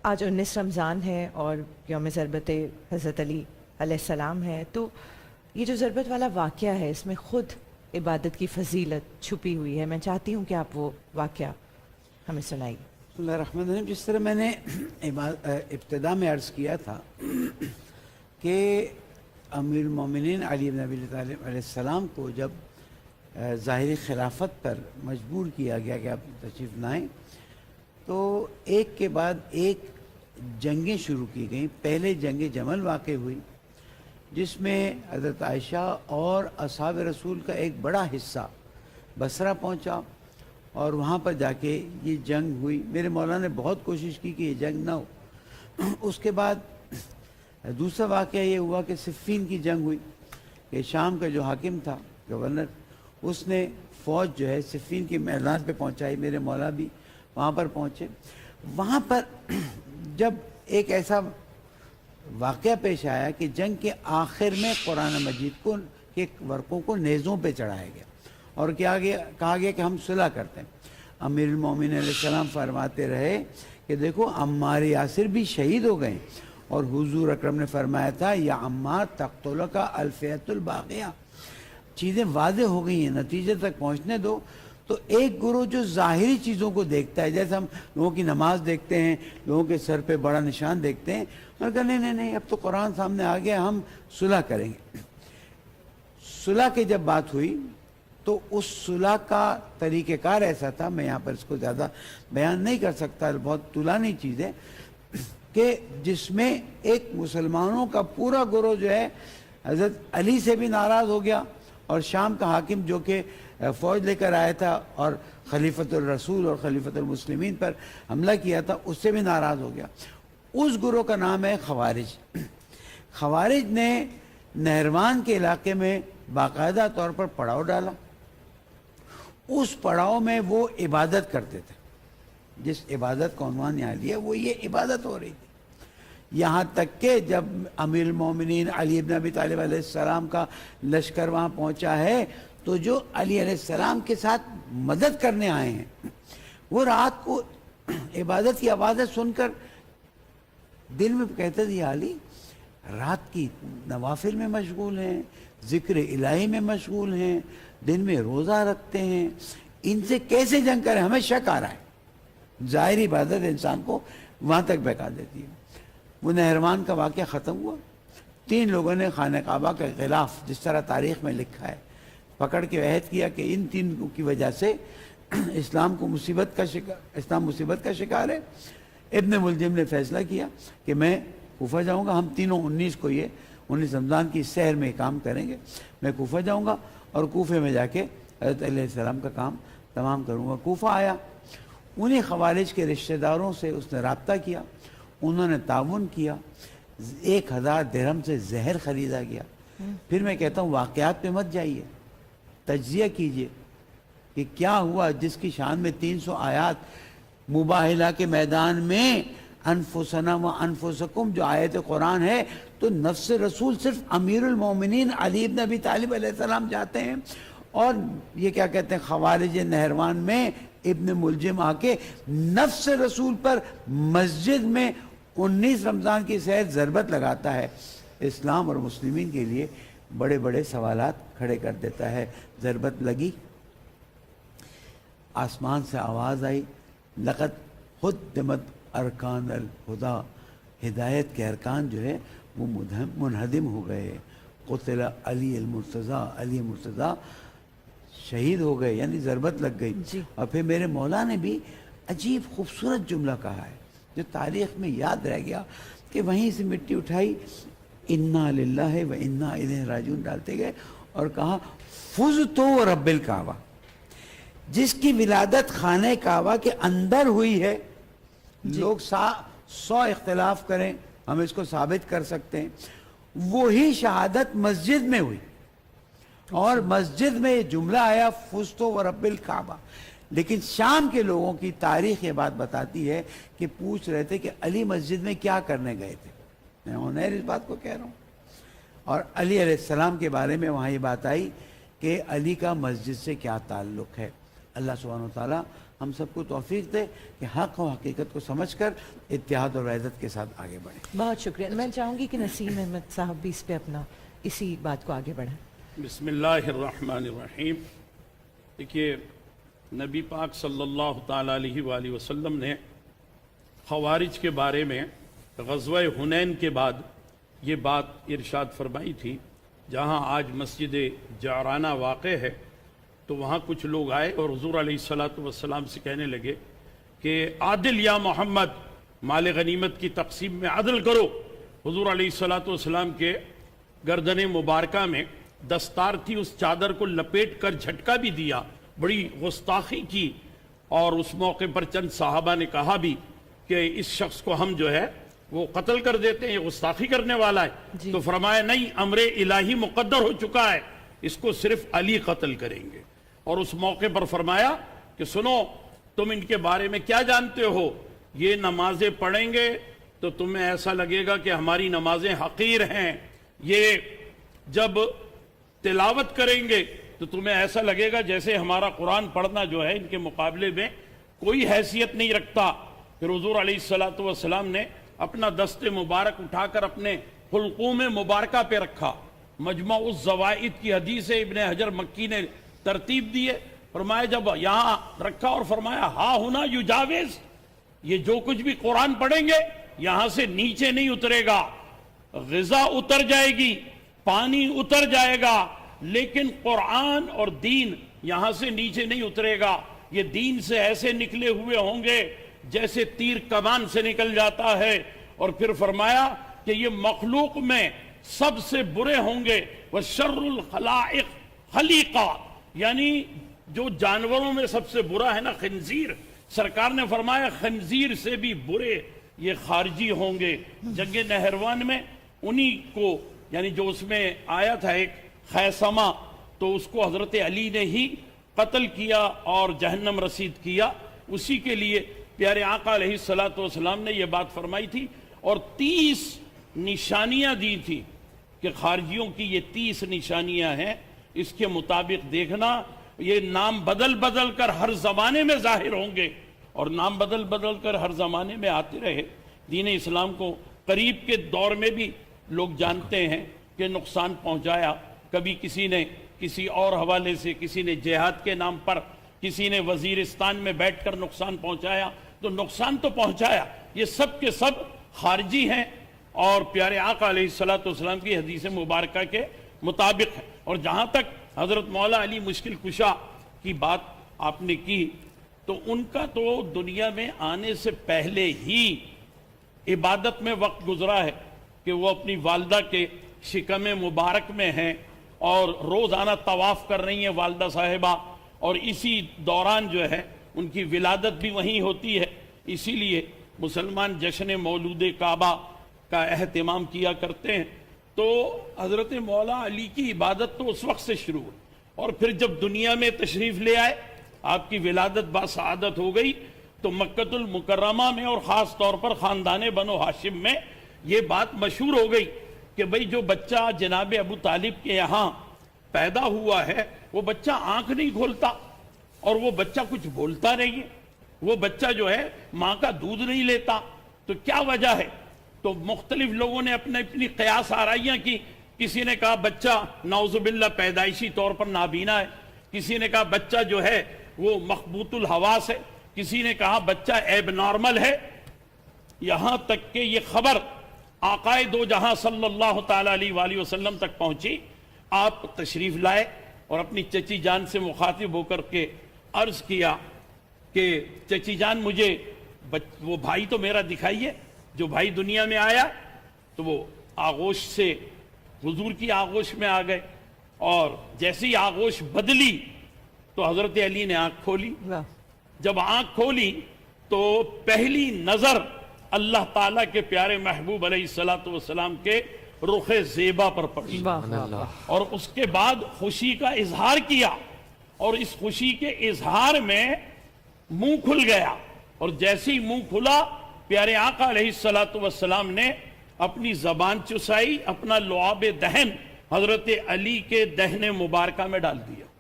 آج 19 رمضان ہے اور یوم ضربت حضرت علی علیہ السلام ہے، تو یہ جو ضربت والا واقعہ ہے اس میں خود عبادت کی فضیلت چھپی ہوئی ہے. میں چاہتی ہوں کہ آپ وہ واقعہ ہمیں سنائیے. بسم اللہ الرحمن الرحیم. جس طرح میں نے ابتدا میں عرض کیا تھا کہ امیر المومنین علی بن ابی طالب علیہ السلام کو جب ظاہری خلافت پر مجبور کیا گیا کہ آپ تشریف لائیں، تو ایک کے بعد ایک جنگیں شروع کی گئیں. پہلے جنگ جمل واقع ہوئی جس میں حضرت عائشہ اور اصحاب رسول کا ایک بڑا حصہ بصرہ پہنچا اور وہاں پر جا کے یہ جنگ ہوئی. میرے مولا نے بہت کوشش کی کہ یہ جنگ نہ ہو. اس کے بعد دوسرا واقعہ یہ ہوا کہ صفین کی جنگ ہوئی کہ شام کا جو حاکم تھا گورنر، اس نے فوج جو ہے صفین کے میدان پہ پہنچائی. میرے مولا بھی وہاں پر پہنچے. وہاں پر جب ایک ایسا واقعہ پیش آیا کہ جنگ کے آخر میں قرآن مجید کے ورقوں کو نیزوں پہ چڑھایا گیا اور کہا گیا کہ ہم صلح کرتے ہیں. امیر المومنین علیہ السلام فرماتے رہے کہ دیکھو عمار یاسر بھی شہید ہو گئے اور حضور اکرم نے فرمایا تھا یا عمار تقتلک الفئۃ الباغیہ. چیزیں واضح ہو گئی ہیں، نتیجے تک پہنچنے دو. تو ایک گروہ جو ظاہری چیزوں کو دیکھتا ہے، جیسے ہم لوگوں کی نماز دیکھتے ہیں، لوگوں کے سر پہ بڑا نشان دیکھتے ہیں، اور کہا نہیں اب تو قرآن سامنے آ گیا، ہم صلح کریں گے. صلح کی جب بات ہوئی تو اس صلح کا طریقہ کار ایسا تھا، میں یہاں پر اس کو زیادہ بیان نہیں کر سکتا، بہت طولانی چیز ہے، کہ جس میں ایک مسلمانوں کا پورا گروہ جو ہے حضرت علی سے بھی ناراض ہو گیا اور شام کا حاکم جو کہ فوج لے کر آیا تھا اور خلیفۃ الرسول اور خلیفۃ المسلمین پر حملہ کیا تھا، اس سے بھی ناراض ہو گیا. اس گروہ کا نام ہے خوارج. خوارج نے نہروان کے علاقے میں باقاعدہ طور پر پڑاؤ ڈالا. اس پڑاؤ میں وہ عبادت کرتے تھے. جس عبادت کا عنوان یہاں لیا وہ یہ عبادت ہو رہی تھی. یہاں تک کہ جب امیر المومنین علی بن ابی طالب علیہ السلام کا لشکر وہاں پہنچا ہے تو جو علی علیہ السلام کے ساتھ مدد کرنے آئے ہیں وہ رات کو عبادت کی آوازیں سن کر دل میں کہتے تھے یا علی رات کی نوافل میں مشغول ہیں، ذکر الہی میں مشغول ہیں، دن میں روزہ رکھتے ہیں، ان سے کیسے جنگ کریں؟ ہمیں شک آ رہا ہے. ظاہری عبادت انسان کو وہاں تک بہکا دیتی ہے. وہ نہروان کا واقعہ ختم ہوا. 3 لوگوں نے خانہ کعبہ کے خلاف، جس طرح تاریخ میں لکھا ہے، پکڑ کے عہد کیا کہ ان 3 کی وجہ سے اسلام مصیبت کا شکار ہے. ابن ملجم نے فیصلہ کیا کہ میں کوفہ جاؤں گا. ہم تینوں 19 کو یہ 19 رمضان کی سحر میں کام کریں گے. میں کوفہ جاؤں گا اور کوفے میں جا کے حضرت علیہ السلام کا کام تمام کروں گا. کوفہ آیا. انہیں خوارج کے رشتہ داروں سے اس نے رابطہ کیا. انہوں نے تعاون کیا. 1000 درہم سے زہر خریدا گیا. پھر میں کہتا ہوں واقعات پہ مت جائیے، تجزیہ کیجئے کہ کیا ہوا جس کی شان میں 300 آیات مباہلہ کے میدان میں انفسنا و انفسکم جو آیت قرآن ہے، تو نفس رسول صرف امیر المومنین علی بن ابی طالب علیہ السلام جاتے ہیں اور یہ کیا کہتے ہیں خوارج نہروان میں ابن ملجم آ کے نفس رسول پر مسجد میں 19 رمضان کی سحر ضربت لگاتا ہے. اسلام اور مسلمین کے لیے بڑے بڑے سوالات کھڑے کر دیتا ہے. ضربت لگی، آسمان سے آواز آئی لقد ہدمت ارکان الہدا. ہدایت کے ارکان جو ہے وہ منہدم ہو گئے. قتل علی المرتضیٰ، علی مرتضیٰ شہید ہو گئے، یعنی ضربت لگ گئی. اور پھر میرے مولا نے بھی عجیب خوبصورت جملہ کہا ہے جو تاریخ میں یاد رہ گیا کہ وہیں سے مٹی اٹھائی، انا للہ و انا الیہ راجعون ڈالتے گئے اور کہا فزتو رب الکعبہ. جس کی ولادت خانہ کعبہ کے اندر ہوئی ہے، لوگ 100 اختلاف کریں ہم اس کو ثابت کر سکتے ہیں، وہی شہادت مسجد میں ہوئی اور مسجد میں یہ جملہ آیا فزتو ورب الکعبہ. لیکن شام کے لوگوں کی تاریخ یہ بات بتاتی ہے کہ پوچھ رہے تھے کہ علی مسجد میں کیا کرنے گئے تھے. میں اونیر اس بات کو کہہ رہا ہوں. اور علی علیہ السلام کے بارے میں وہاں یہ بات آئی کہ علی کا مسجد سے کیا تعلق ہے. اللہ سبحانہ و تعالیٰ ہم سب کو توفیق دے کہ حق و حقیقت کو سمجھ کر اتحاد اور وحدت کے ساتھ آگے بڑھیں. بہت شکریہ. میں چاہوں گی کہ نسیم احمد صاحب بھی اس پہ اپنا اسی بات کو آگے بڑھائیں. بسم اللہ الرحمن الرحیم. دیکھیے نبی پاک صلی اللہ تعالیٰ علیہ وآلہ وسلم نے خوارج کے بارے میں غزوہ حنین کے بعد یہ بات ارشاد فرمائی تھی. جہاں آج مسجد جعرانہ واقع ہے تو وہاں کچھ لوگ آئے اور حضور علیہ السلام سے کہنے لگے کہ عادل یا محمد، مال غنیمت کی تقسیم میں عدل کرو. حضور علیہ السلام کے گردن مبارکہ میں دستار تھی، اس چادر کو لپیٹ کر جھٹکا بھی دیا، بڑی گستاخی کی. اور اس موقع پر چند صحابہ نے کہا بھی کہ اس شخص کو ہم جو ہے وہ قتل کر دیتے ہیں، یہ گستاخی کرنے والا ہے. تو فرمایا نہیں، امر الہی مقدر ہو چکا ہے، اس کو صرف علی قتل کریں گے. اور اس موقع پر فرمایا کہ سنو، تم ان کے بارے میں کیا جانتے ہو؟ یہ نمازیں پڑھیں گے تو تمہیں ایسا لگے گا کہ ہماری نمازیں حقیر ہیں. یہ جب تلاوت کریں گے تو تمہیں ایسا لگے گا جیسے ہمارا قرآن پڑھنا جو ہے ان کے مقابلے میں کوئی حیثیت نہیں رکھتا. پھر حضور علیہ السلام نے اپنا دست مبارک اٹھا کر اپنے حلقوم مبارکہ پہ رکھا. مجمع الزوائد کی حدیث ابن حجر مکی نے ترتیب دی ہے. فرمایا جب یہاں رکھا اور فرمایا ہا ہونا یجاوز، یہ جو کچھ بھی قرآن پڑھیں گے یہاں سے نیچے نہیں اترے گا. غذا اتر جائے گی، پانی اتر جائے گا، لیکن قرآن اور دین یہاں سے نیچے نہیں اترے گا. یہ دین سے ایسے نکلے ہوئے ہوں گے جیسے تیر کمان سے نکل جاتا ہے. اور پھر فرمایا کہ یہ مخلوق میں سب سے برے ہوں گے. وَشَرُّ الْخَلَائِقِ خلیقہ، یعنی جو جانوروں میں سب سے برا ہے نا خنزیر، سرکار نے فرمایا خنزیر سے بھی برے یہ خارجی ہوں گے. جنگ نہروان میں انہی کو، یعنی جو اس میں آیا تھا ایک خیسمہ، تو اس کو حضرت علی نے ہی قتل کیا اور جہنم رسید کیا. اسی کے لیے پیارے آقا علیہ السلام نے یہ بات فرمائی تھی اور 30 نشانیاں دی تھی کہ خارجیوں کی یہ 30 نشانیاں ہیں، اس کے مطابق دیکھنا. یہ نام بدل بدل کر ہر زمانے میں ظاہر ہوں گے اور نام بدل بدل کر ہر زمانے میں آتے رہے. دین اسلام کو قریب کے دور میں بھی لوگ جانتے ہیں کہ نقصان پہنچایا. کبھی کسی نے کسی اور حوالے سے، کسی نے جہاد کے نام پر، کسی نے وزیرستان میں بیٹھ کر نقصان پہنچایا. تو نقصان تو پہنچایا، یہ سب کے سب خارجی ہیں اور پیارے آقا علیہ السلام کی حدیث مبارکہ کے مطابق ہے. اور جہاں تک حضرت مولا علی مشکل کشا کی بات آپ نے کی، تو ان کا تو دنیا میں آنے سے پہلے ہی عبادت میں وقت گزرا ہے کہ وہ اپنی والدہ کے شکم مبارک میں ہیں اور روزانہ طواف کر رہی ہیں والدہ صاحبہ. اور اسی دوران جو ہے ان کی ولادت بھی وہیں ہوتی ہے. اسی لیے مسلمان جشن مولود کعبہ کا اہتمام کیا کرتے ہیں. تو حضرت مولا علی کی عبادت تو اس وقت سے شروع ہوئی اور پھر جب دنیا میں تشریف لے آئے، آپ کی ولادت باسعادت ہو گئی، تو مکۃ المکرمہ میں اور خاص طور پر خاندان بنو ہاشم میں یہ بات مشہور ہو گئی کہ بھئی جو بچہ جناب ابو طالب کے یہاں پیدا ہوا ہے وہ بچہ آنکھ نہیں کھولتا اور وہ بچہ کچھ بولتا نہیں ہے، وہ بچہ جو ہے ماں کا دودھ نہیں لیتا. تو کیا وجہ ہے؟ تو مختلف لوگوں نے اپنی قیاس آرائیاں کی. کسی نے کہا بچہ نعوذ باللہ پیدائشی طور پر نابینا ہے، کسی نے کہا بچہ جو ہے وہ مخبوط الحواس ہے، کسی نے کہا بچہ ایب نارمل ہے. یہاں تک کہ یہ خبر آقائے دو جہاں صلی اللہ تعالیٰ علیہ وآلہ وسلم تک پہنچی. آپ تشریف لائے اور اپنی چچی جان سے مخاطب ہو کر کے عرض کیا کہ چچی جان مجھے وہ بھائی تو میرا دکھائیے جو بھائی دنیا میں آیا. تو وہ آغوش سے حضور کی آغوش میں آ گئے اور جیسی آغوش بدلی تو حضرت علی نے آنکھ کھولی. جب آنکھ کھولی تو پہلی نظر اللہ تعالیٰ کے پیارے محبوب علیہ السلام کے رخ زیبا پر پڑی اور اس کے بعد خوشی کا اظہار کیا اور اس خوشی کے اظہار میں منہ کھل گیا. اور جیسے ہی منہ کھلا پیارے آقا علیہ السلام نے اپنی زبان چسائی، اپنا لعاب دہن حضرت علی کے دہن مبارکہ میں ڈال دیا